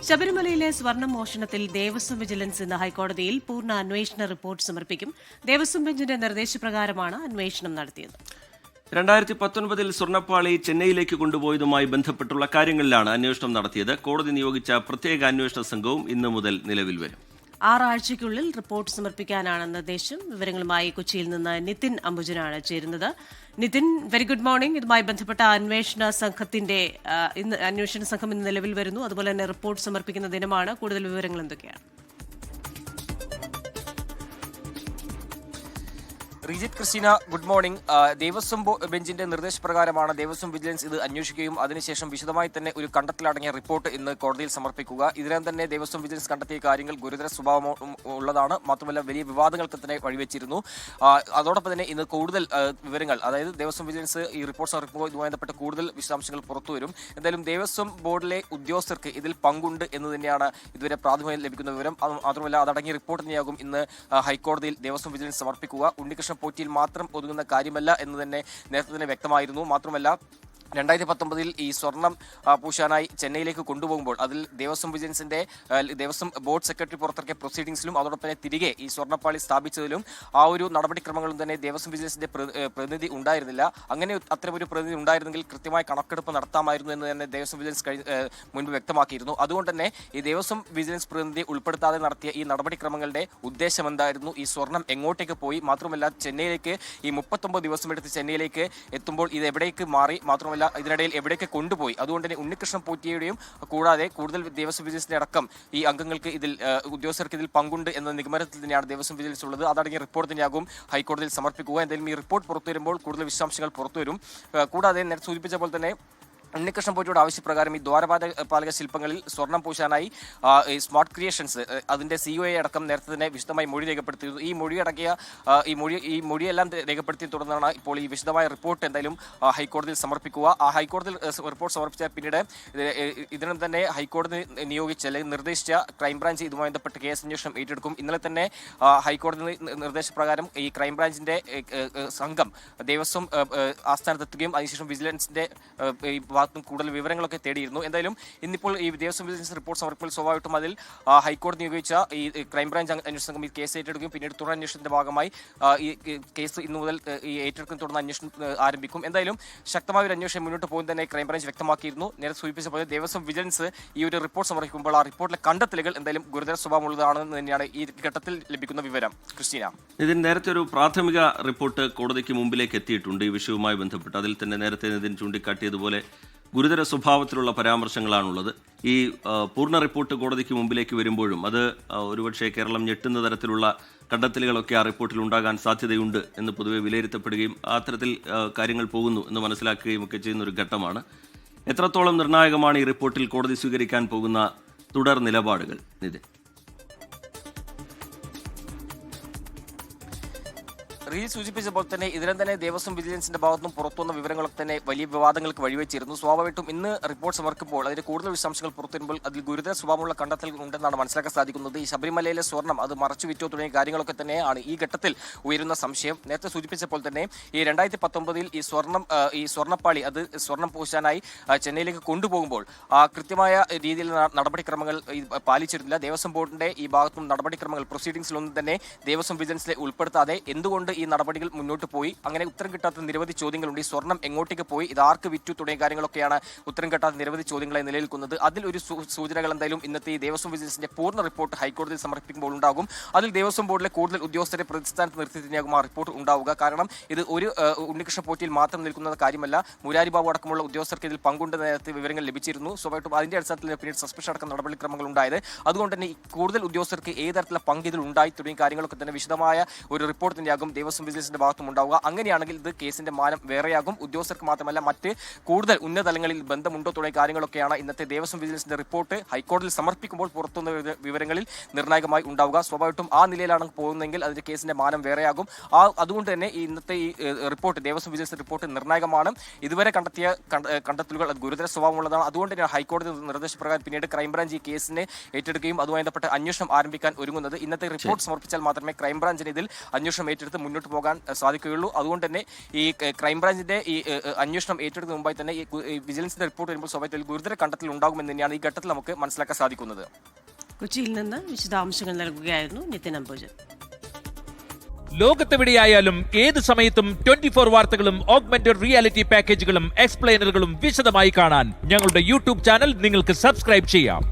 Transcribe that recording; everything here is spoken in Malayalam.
ശബരിമലയിലെ സ്വർണ്ണ മോഷണത്തിൽ ദേവസ്വം വിജിലൻസ് ഇന്ന് ഹൈക്കോടതിയിൽ പൂർണ്ണ അന്വേഷണ റിപ്പോർട്ട് സമർപ്പിക്കും. ദേവസ്വം ബെഞ്ചിന്റെ നിർദ്ദേശപ്രകാരമാണ് അന്വേഷണം നടത്തിയത്. 2019 സ്വർണ്ണപ്പാളി ചെന്നൈയിലേക്ക് കൊണ്ടുപോയതുമായി ബന്ധപ്പെട്ടുള്ള കാര്യങ്ങളിലാണ് അന്വേഷണം നടത്തിയത്. കോടതി നിയോഗിച്ച പ്രത്യേക അന്വേഷണ സംഘവും ഇന്നു മുതൽ നിലവിൽ വരും. 6 ആഴ്ചയ്ക്കുള്ളിൽ റിപ്പോർട്ട് സമർപ്പിക്കാനാണ് നിർദ്ദേശം. വിവരങ്ങളുമായി കൊച്ചിയിൽ നിന്ന് നിതിൻ അംബുജനാണ് ചേരുന്നത്. Nithin, very good morning. ഇതുമായി ബന്ധപ്പെട്ട അന്വേഷണ സംഘം ഇന്ന് നിലവിൽ വരുന്നു. അതുപോലെ തന്നെ റിപ്പോർട്ട് സമർപ്പിക്കുന്ന ദിനമാണ്. കൂടുതൽ വിവരങ്ങൾ എന്തൊക്കെയാണ്? Rijith, Christina, good morning. ദേവസ്വം ബെഞ്ചിന്റെ നിർദ്ദേശപ്രകാരമാണ് ദേവസ്വം വിജിലൻസ് ഇത് അന്വേഷിക്കുകയും അതിനുശേഷം വിശദമായി തന്നെ ഒരു കണ്ടെത്തലടങ്ങിയ റിപ്പോർട്ട് ഇന്ന് കോടതിയിൽ സമർപ്പിക്കുക. ഇതിനകം തന്നെ ദേവസ്വം വിജിലൻസ് കണ്ടെത്തിയ കാര്യങ്ങൾ ഗുരുതര സ്വഭാവം ഉള്ളതാണ്. മാത്രമല്ല വലിയ വിവാദങ്ങൾക്ക് തന്നെ വഴിവെച്ചിരുന്നു. അതോടൊപ്പം തന്നെ ഇന്ന് കൂടുതൽ വിവരങ്ങൾ, അതായത് ദേവസ്വം വിജിലൻസ് ഈ റിപ്പോർട്ട് സമർപ്പിക്കുമ്പോൾ ഇതുമായി ബന്ധപ്പെട്ട് കൂടുതൽ വിശദാംശങ്ങൾ പുറത്തുവരും. എന്തായാലും ദേവസ്വം ബോർഡിലെ ഉദ്യോഗസ്ഥർക്ക് ഇതിൽ പങ്കുണ്ട് എന്ന് തന്നെയാണ് ഇതുവരെ പ്രാഥമികമായി ലഭിക്കുന്ന വിവരം. മാത്രമല്ല അതടങ്ങിയ റിപ്പോർട്ട് തന്നെയാകും ഇന്ന് ഹൈക്കോടതിയിൽ ദേവസ്വം വിജിലൻസ് സമർപ്പിക്കുക. ഉണ്ണികൃഷ്ണൻ പോറ്റിയിൽ മാത്രം ഒതുങ്ങുന്ന കാര്യമല്ല എന്ന് തന്നെ നേരത്തെ തന്നെ വ്യക്തമായിരുന്നു. മാത്രമല്ല 2019 ഈ സ്വർണം പൂശാനായി ചെന്നൈയിലേക്ക് കൊണ്ടുപോകുമ്പോൾ അതിൽ ദേവസ്വം വിജിലൻസിന്റെ ദേവസ്വം ബോർഡ് സെക്രട്ടറി പുറത്തിറക്കിയ പ്രൊസീഡിംഗ്സിലും അതോടൊപ്പം തന്നെ തിരികെ ഈ സ്വർണ്ണപ്പാളി സ്ഥാപിച്ചതിലും ആ ഒരു നടപടിക്രമങ്ങളും തന്നെ ദേവസ്വം വിജിലൻസിന്റെ പ്രതിനിധി ഉണ്ടായിരുന്നില്ല. അങ്ങനെ അത്തരമൊരു പ്രതിനിധി ഉണ്ടായിരുന്നെങ്കിൽ കൃത്യമായ കണക്കെടുപ്പ് നടത്താമായിരുന്നു എന്ന് തന്നെ ദേവസ്വം വിജിലൻസ് മുൻപ് വ്യക്തമാക്കിയിരുന്നു. അതുകൊണ്ട് തന്നെ ഈ ദേവസ്വം വിജിലൻസ് പ്രതിനിധി ഉൾപ്പെടുത്താതെ നടത്തിയ ഈ നടപടിക്രമങ്ങളുടെ ഉദ്ദേശം എന്തായിരുന്നു, ഈ സ്വർണം എങ്ങോട്ടേക്ക് പോയി, മാത്രമല്ല ചെന്നൈയിലേക്ക് ഈ 39 ദിവസം എടുത്ത് ചെന്നൈയിലേക്ക് എത്തുമ്പോൾ ഇത് എവിടേക്ക് മാറി, മാത്രമല്ല ഇതിനിടയിൽ എവിടേക്ക് കൊണ്ടുപോയി. അതുകൊണ്ട് തന്നെ ഉണ്ണികൃഷ്ണൻ പോറ്റിയുടെയും കൂടാതെ കൂടുതൽ ദേവസ്വം വിജിലൻസിന്റെ അടക്കം ഈ അംഗങ്ങൾക്ക് ഉദ്യോഗസ്ഥർക്ക് ഇതിൽ പങ്കുണ്ട് എന്ന നിഗമനത്തിൽ തന്നെയാണ് ദേവസ്വം വിജിലൻസ് ഉള്ളത്. അതടങ്ങിയ റിപ്പോർട്ട് തന്നെയാകും ഹൈക്കോടതിയിൽ സമർപ്പിക്കുക. എന്തായാലും ഈ റിപ്പോർട്ട് പുറത്തു വരുമ്പോൾ കൂടുതൽ വിശദാംശങ്ങൾ പുറത്തുവരും. കൂടാതെ നേരത്തെ സൂചിപ്പിച്ച പോലെ തന്നെ ഉണ്ണികൃഷ്ണൻ പോറ്റിയുടെ ആവശ്യപ്രകാരം ഈ ദ്വാരപാലക ശില്പങ്ങളിൽ സ്വർണം പൂശാനായി സ്മാർട്ട് ക്രിയേഷൻസ് അതിന്റെ സിഒയെ അടക്കം നേരത്തെ തന്നെ വിശദമായി മൊഴി രേഖപ്പെടുത്തിയിരുന്നു. ഈ മൊഴിയെല്ലാം രേഖപ്പെടുത്തിയ തുടർന്നാണ് ഇപ്പോൾ ഈ വിശദമായ റിപ്പോർട്ട് എന്തായാലും ഹൈക്കോടതിയിൽ സമർപ്പിക്കുക. ആ ഹൈക്കോടതിയിൽ റിപ്പോർട്ട് സമർപ്പിച്ച പിന്നീട് ഇതിനും തന്നെ ഹൈക്കോടതി നിയോഗിച്ച അല്ലെങ്കിൽ നിർദ്ദേശിച്ച ക്രൈംബ്രാഞ്ച് ഇതുമായി ബന്ധപ്പെട്ട് കേസ് അന്വേഷണം ഏറ്റെടുക്കും. ഇന്നലെ തന്നെ ഹൈക്കോടതി നിർദ്ദേശപ്രകാരം ഈ ക്രൈംബ്രാഞ്ചിന്റെ സംഘം ദേവസ്വം ആസ്ഥാനത്തെത്തുകയും അതിനുശേഷം വിജിലൻസിന്റെ കൂടുതൽ വിവരങ്ങളൊക്കെ തേടിയിരുന്നു. എന്തായാലും ഇന്നിപ്പോൾ ഈ ദേവസ്വം വിജിലൻസ് റിപ്പോർട്ട് സമർപ്പിക്കൽ സ്വാഭാവികമായിട്ടും അതിൽ ഹൈക്കോടതി നിയോഗിച്ച ഈ ക്രൈംബ്രാഞ്ച് അന്വേഷണ സംഘം ഈ കേസ് ഏറ്റെടുക്കുകയും പിന്നീട് തുടർ അന്വേഷണത്തിന്റെ ഭാഗമായി ഈ കേസ് ഇന്നു മുതൽ ഈ ഏറ്റെടുക്കുന്ന തുടർന്ന് അന്വേഷണം ആരംഭിക്കും. എന്തായാലും ശക്തമായ ഒരു അന്വേഷണം മുന്നോട്ട് പോകുന്ന തന്നെ ക്രൈംബ്രാഞ്ച് വ്യക്തമാക്കിയിരുന്നു. നേരത്തെ സൂചിപ്പിച്ച പോലെ ദേവസ്വം വിജിലൻസ് ഈ ഒരു റിപ്പോർട്ട് സമർപ്പിക്കുമ്പോൾ ആ റിപ്പോർട്ടിലെ കണ്ടെത്തലുകൾ എന്തായാലും ഗുരുതര സ്വഭാവമുള്ളതാണെന്ന് തന്നെയാണ് ഈ ഘട്ടത്തിൽ ലഭിക്കുന്ന വിവരം. ക്രിസ്റ്റീന, ഇതിന് നേരത്തെ ഒരു പ്രാഥമിക റിപ്പോർട്ട് കോടതിക്ക് മുമ്പിലേക്ക് എത്തിയിട്ടുണ്ട് ഈ വിഷയവുമായി ബന്ധപ്പെട്ട്. അതിൽ തന്നെ നേരത്തെ ഇതിന് ചൂണ്ടിക്കാട്ടിയതുപോലെ ഗുരുതര സ്വഭാവത്തിലുള്ള പരാമർശങ്ങളാണുള്ളത്. ഈ പൂർണ്ണ റിപ്പോർട്ട് കോടതിക്ക് മുമ്പിലേക്ക് വരുമ്പോഴും അത് ഒരുപക്ഷെ കേരളം ഞെട്ടുന്ന തരത്തിലുള്ള കണ്ടെത്തലുകളൊക്കെ ആ റിപ്പോർട്ടിൽ ഉണ്ടാകാൻ സാധ്യതയുണ്ട് എന്ന് പൊതുവെ വിലയിരുത്തപ്പെടുകയും അത്തരത്തിൽ കാര്യങ്ങൾ പോകുന്നു എന്ന് മനസ്സിലാക്കുകയും ഒക്കെ ചെയ്യുന്ന ഒരു ഘട്ടമാണ്. എത്രത്തോളം നിർണായകമാണ് ഈ റിപ്പോർട്ടിൽ കോടതി സ്വീകരിക്കാൻ പോകുന്ന തുടർ നിലപാടുകൾ? നിതിൻ, റീൽ സൂചിപ്പിച്ച പോലെ തന്നെ ഇതിനും തന്നെ ദേവസ്വം വിജിലൻസിന്റെ ഭാഗത്തുനിന്നും പുറത്തുവന്ന വിവരങ്ങളൊക്കെ തന്നെ വലിയ വിവാദങ്ങൾക്ക് വഴിവെച്ചിരുന്നു. സ്വാഭാവികമായിട്ടും ഇന്ന് റിപ്പോർട്ട് സമർപ്പിക്കുമ്പോൾ അതിന്റെ കൂടുതൽ വിശദാംശങ്ങൾ പുറത്തുവരുമ്പോൾ അതിൽ ഗുരുതര സ്വഭാവമുള്ള കണ്ടെത്തൽ ഉണ്ടെന്നാണ് മനസ്സിലാക്കാൻ സാധിക്കുന്നത്. ഈ ശബരിമലയിലെ സ്വർണം അത് മറച്ചു വിറ്റോ തുടങ്ങിയ കാര്യങ്ങളൊക്കെ തന്നെയാണ് ഈ ഘട്ടത്തിൽ ഉയരുന്ന സംശയം. നേരത്തെ സൂചിപ്പിച്ചപ്പോൾ തന്നെ ഈ 2019 ഈ സ്വർണ്ണപ്പാളി അത് സ്വർണം പൂശാനായി ചെന്നൈയിലേക്ക് കൊണ്ടുപോകുമ്പോൾ കൃത്യമായ രീതിയിൽ നടപടിക്രമങ്ങൾ പാലിച്ചിരുന്നില്ല. ദേവസ്വം ബോർഡിന്റെ ഈ ഭാഗത്തും നടപടിക്രമങ്ങൾ പ്രൊസീഡിംഗ്സിലൊന്നും തന്നെ ദേവസ്വം വിജിലൻസിലെ ഉൾപ്പെടുത്താതെ എന്തുകൊണ്ട് ഈ നടപടികൾ മുന്നോട്ട് പോയി, അങ്ങനെ ഉത്തരം കിട്ടാത്ത നിരവധി ചോദ്യങ്ങളുണ്ട്. ഈ സ്വർണം എങ്ങോട്ടേക്ക് പോയി, ഇത് ആർക്ക് വിറ്റു തുടങ്ങിയ കാര്യങ്ങളൊക്കെയാണ് ഉത്തരം കിട്ടാത്ത നിരവധി ചോദ്യങ്ങളായി നിലനിൽക്കുന്നത്. അതിൽ ഒരു സൂചനകൾ എന്തായാലും ഇന്നത്തെ ഈ ദേവസ്വം വിജിലൻസിന്റെ പൂർണ്ണ റിപ്പോർട്ട് ഹൈക്കോടതിയിൽ സമർപ്പിക്കുമ്പോൾ ഉണ്ടാകും. അതിൽ ദേവസ്വം ബോർഡിലെ കൂടുതൽ ഉദ്യോഗസ്ഥരെ പ്രതിസ്ഥാനത്ത് നിർത്തി തന്നെയാകും ആ റിപ്പോർട്ട് ഉണ്ടാവുക. കാരണം ഇത് ഒരു ഉണ്ണികൃഷ്ണ പോറ്റിയിൽ മാത്രം നിൽക്കുന്ന കാര്യമല്ല, മുരാരി ബാബു അടക്കമുള്ള ഉദ്യോഗസ്ഥർക്ക് ഇതിൽ പങ്കുണ്ട് നേരത്തെ വിവരങ്ങൾ ലഭിച്ചിരുന്നു. സ്വാഭാവികമായിട്ടും അതിന്റെ അടിസ്ഥാനത്തിൽ പിന്നീട് സസ്പെൻഷൻ അടക്കം നടപടിക്രമങ്ങൾ ഉണ്ടായത്. അതുകൊണ്ട് തന്നെ കൂടുതൽ ഉദ്യോഗസ്ഥർക്ക് ഏത് തരത്തിലുള്ള പങ്ക് ഇതിൽ ഉണ്ടായി തുടങ്ങിയ കാര്യങ്ങളൊക്കെ തന്നെ വിശദമായ ഒരു റിപ്പോർട്ട് തന്നെയാകും ദേവസ്വം വിജിലൻസിന്റെ ഭാഗത്തും ഉണ്ടാവുക. അങ്ങനെയാണെങ്കിൽ ഇത് കേസിന്റെ മാനം വേറെയാകും. ഉദ്യോഗസ്ഥർക്ക് മാത്രമല്ല മറ്റ് കൂടുതൽ ഉന്നതലങ്ങളിൽ ബന്ധമുണ്ടോ തുടങ്ങിയ കാര്യങ്ങളൊക്കെയാണ് ഇന്നത്തെ ദേവസ്വം വിജിലൻസിന്റെ റിപ്പോർട്ട് ഹൈക്കോടതിയിൽ സമർപ്പിക്കുമ്പോൾ പുറത്തുവന്ന വിവരങ്ങളിൽ നിർണായകമായി ഉണ്ടാവുക. സ്വാഭാവികമായിട്ടും ആ നിലയിലാണ് പോകുന്നതെങ്കിൽ അതിന്റെ കേസിന്റെ മാനം വേറെയാകും. അതുകൊണ്ട് തന്നെ ഇന്നത്തെ ഈ റിപ്പോർട്ട് ദേവസ്വം വിജിലൻസ് റിപ്പോർട്ട് നിർണായകമാണ്. ഇതുവരെ കണ്ടെത്തിയ കണ്ടെത്തലുകൾ അത് ഗുരുതര സ്വഭാവമുള്ളതാണ്. അതുകൊണ്ട് തന്നെ ഹൈക്കോടതി നിർദ്ദേശപ്രകാരം പിന്നീട് ക്രൈംബ്രാഞ്ച് ഈ കേസിനെ ഏറ്റെടുക്കുകയും അതുമായി ബന്ധപ്പെട്ട് അന്വേഷണം ആരംഭിക്കാൻ ഒരുങ്ങുന്നത്. ഇന്നത്തെ റിപ്പോർട്ട് സമർപ്പിച്ചാൽ മാത്രമേ ക്രൈംബ്രാഞ്ചിന് ഇതിൽ അന്വേഷണം ഏറ്റെടുത്ത് മുന്നോട്ട് മുന്നോട്ട് പോകാൻ സാധിക്കുകയുള്ളൂ. അതുകൊണ്ട് തന്നെ ഈ ക്രൈംബ്രാഞ്ചിന്റെ ഈ അന്വേഷണം ഏറ്റെടുക്കുന്ന മുമ്പായി തന്നെ ഈ വിജിലൻസിന്റെ റിപ്പോർട്ട് വരുമ്പോൾ സ്വാഭാവികത്തിൽ ഗുരുതര കണ്ടെത്തൽ ഉണ്ടാകുമെന്ന് തന്നെയാണ് ഈ ഘട്ടത്തിൽ നമുക്ക് മനസ്സിലാക്കാൻ സാധിക്കുന്നത്. കൊച്ചിയിൽ നിന്ന് വിശദാംശങ്ങൾ നൽകുകയായിരുന്നു നിതിൻ അംബുജൻ. ലോകത്തെവിടെയായാലും ഏത് സമയത്തും 24 വാർത്തകളും ഓഗ്മെന്റഡ് റിയാലിറ്റി പാക്കേജുകളും എക്സ്പ്ലെയിനറുകളും വിശദമായി കാണാൻ ഞങ്ങളുടെ യൂട്യൂബ് ചാനൽ നിങ്ങൾക്ക് സബ്സ്ക്രൈബ് ചെയ്യാം.